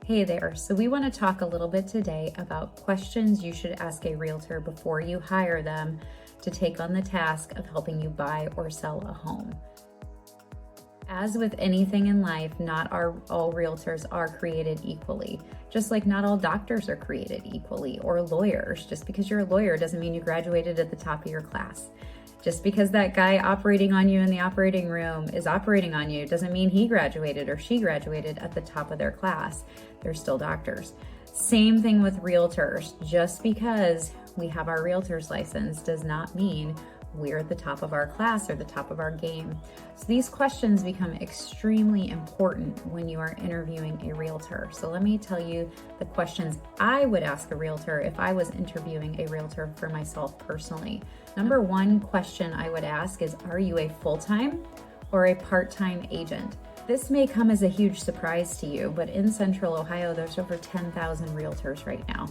Hey there, so we want to talk a little bit today about questions you should ask a realtor before you hire them to take on the task of helping you buy or sell a home. As with anything in life, not all realtors are created equally, just like not all doctors are created equally, or lawyers. Just because you're a lawyer doesn't mean you graduated at the top of your class. Just because that guy operating on you in the operating room is operating on you doesn't mean he graduated or she graduated at the top of their class. They're still doctors. Same thing with realtors. Just because we have our realtor's license does not mean we're at the top of our class or the top of our game. So these questions become extremely important when you are interviewing a realtor. So let me tell you the questions I would ask a realtor if I was interviewing a realtor for myself personally. Number one question I would ask is, are you a full-time or a part-time agent? This may come as a huge surprise to you, but in Central Ohio, there's over 10,000 realtors right now,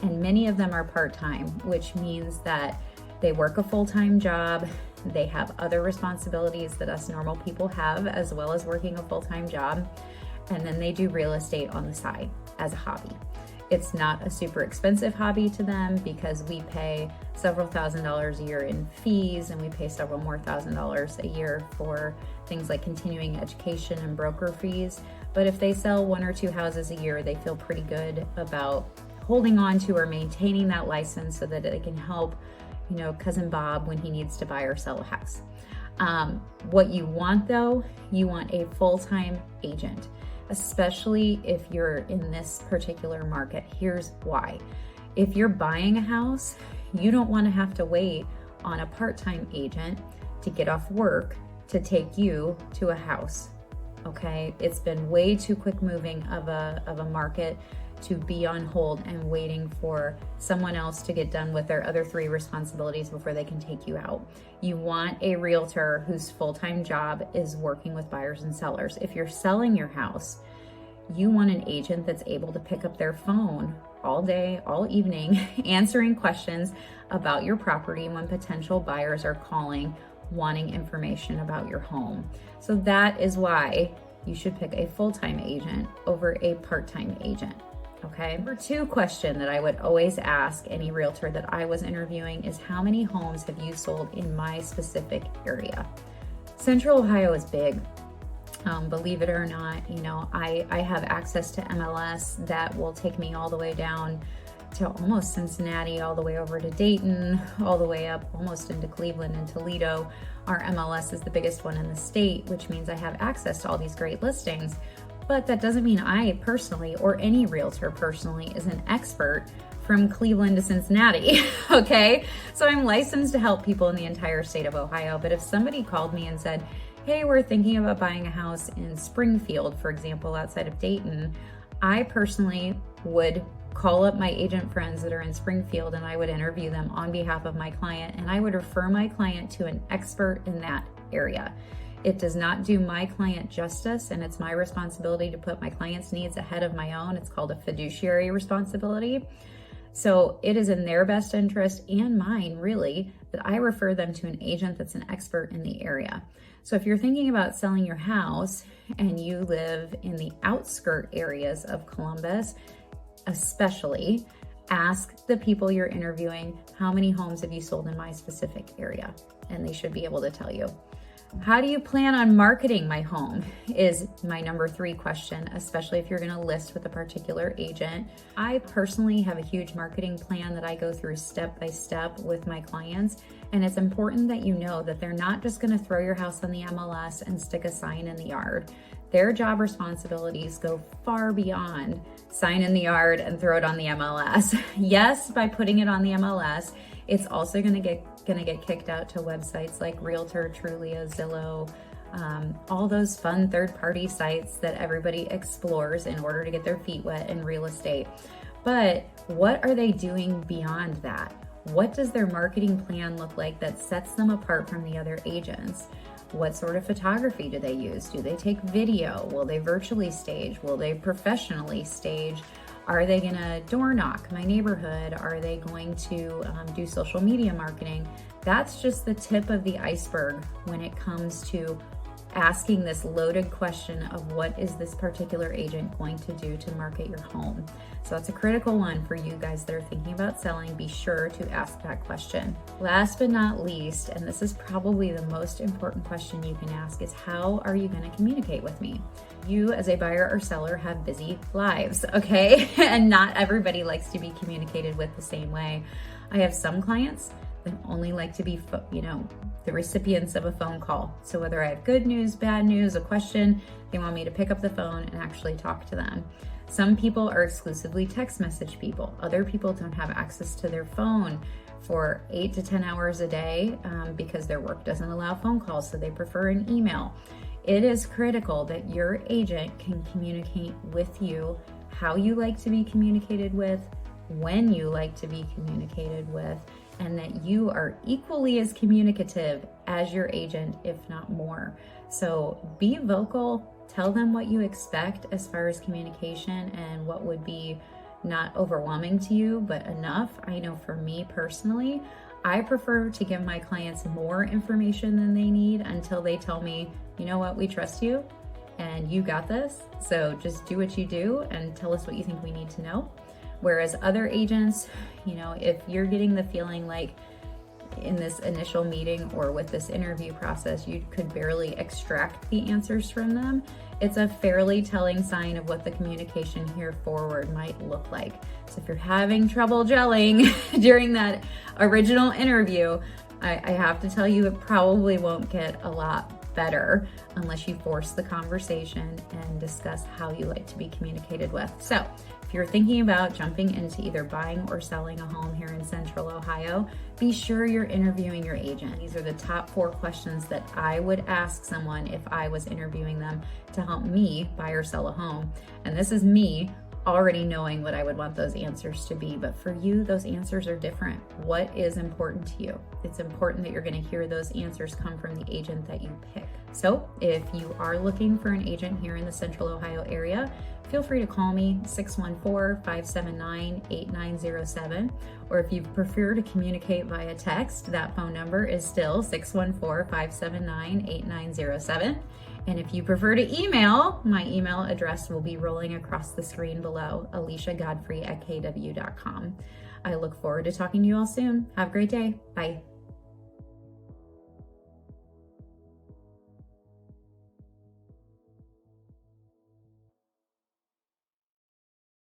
and many of them are part-time, which means that they work a full-time job, they have other responsibilities that us normal people have, as well as working a full-time job, and then they do real estate on the side as a hobby. It's not a super expensive hobby to them because we pay several $1,000s a year in fees, and we pay several more $1,000s a year for things like continuing education and broker fees. But if they sell 1 or 2 houses a year, they feel pretty good about holding on to or maintaining that license so that they can help cousin Bob when he needs to buy or sell a house. What you want though, you want a full-time agent, especially if you're in this particular market. Here's why. If you're buying a house, you don't want to have to wait on a part-time agent to get off work to take you to a house. Okay, it's been way too quick moving of a market to be on hold and waiting for someone else to get done with their other 3 responsibilities before they can take you out. You want a realtor whose full-time job is working with buyers and sellers. If you're selling your house, you want an agent that's able to pick up their phone all day, all evening, answering questions about your property when potential buyers are calling, wanting information about your home. So that is why you should pick a full-time agent over a part-time agent. Okay. Number 2 question that I would always ask any realtor that I was interviewing is, how many homes have you sold in my specific area? Central Ohio is big. Believe it or not, I have access to MLS that will take me all the way down to almost Cincinnati, all the way over to Dayton, all the way up almost into Cleveland and Toledo. Our MLS is the biggest one in the state, which means I have access to all these great listings. But that doesn't mean I personally, or any realtor personally, is an expert from Cleveland to Cincinnati, okay? So I'm licensed to help people in the entire state of Ohio, but if somebody called me and said, hey, we're thinking about buying a house in Springfield, for example, outside of Dayton, I personally would call up my agent friends that are in Springfield, and I would interview them on behalf of my client, and I would refer my client to an expert in that area. It does not do my client justice, and it's my responsibility to put my client's needs ahead of my own. It's called a fiduciary responsibility. So it is in their best interest and mine, really, that I refer them to an agent that's an expert in the area. So if you're thinking about selling your house and you live in the outskirt areas of Columbus, especially, ask the people you're interviewing, how many homes have you sold in my specific area? And they should be able to tell you. How do you plan on marketing my home is my number 3 question, especially if you're going to list with a particular agent. I personally have a huge marketing plan that I go through step by step with my clients. And it's important that you know that they're not just going to throw your house on the MLS and stick a sign in the yard. Their job responsibilities go far beyond sign in the yard and throw it on the MLS. Yes, by putting it on the MLS, it's also going to get kicked out to websites like Realtor, Trulia, Zillow, all those fun third-party sites that everybody explores in order to get their feet wet in real estate. But what are they doing beyond that? What does their marketing plan look like that sets them apart from the other agents? What sort of photography do they use? Do they take video? Will they virtually stage? Will they professionally stage? Are they gonna door knock my neighborhood? Are they going to do social media marketing? That's just the tip of the iceberg when it comes to asking this loaded question of what is this particular agent going to do to market your home. So that's a critical one for you guys that are thinking about selling. Be sure to ask that question. Last but not least, and this is probably the most important question you can ask, is how are you going to communicate with me? You as a buyer or seller have busy lives, okay? And not everybody likes to be communicated with the same way. I have some clients that only like to be, the recipients of a phone call. So whether I have good news, bad news, a question, they want me to pick up the phone and actually talk to them. Some people are exclusively text message people. Other people don't have access to their phone for 8 to 10 hours a day because their work doesn't allow phone calls, so they prefer an email. It is critical that your agent can communicate with you how you like to be communicated with, when you like to be communicated with, and that you are equally as communicative as your agent, if not more. So be vocal, tell them what you expect as far as communication and what would be not overwhelming to you, but enough. I know for me personally, I prefer to give my clients more information than they need until they tell me, you know what, we trust you and you got this. So just do what you do and tell us what you think we need to know. Whereas other agents, if you're getting the feeling like in this initial meeting or with this interview process, you could barely extract the answers from them, it's a fairly telling sign of what the communication here forward might look like. So if you're having trouble gelling during that original interview, I have to tell you, it probably won't get a lot better unless you force the conversation and discuss how you like to be communicated with. So if you're thinking about jumping into either buying or selling a home here in Central Ohio, be sure you're interviewing your agent. These are the top 4 questions that I would ask someone if I was interviewing them to help me buy or sell a home. And this is me already knowing what I would want those answers to be. But for you, those answers are different. What is important to you? It's important that you're going to hear those answers come from the agent that you pick. So if you are looking for an agent here in the Central Ohio area, feel free to call me 614-579-8907. Or if you prefer to communicate via text, that phone number is still 614-579-8907. And if you prefer to email, my email address will be rolling across the screen below, aliciagodfrey@kw.com. I look forward to talking to you all soon. Have a great day. Bye.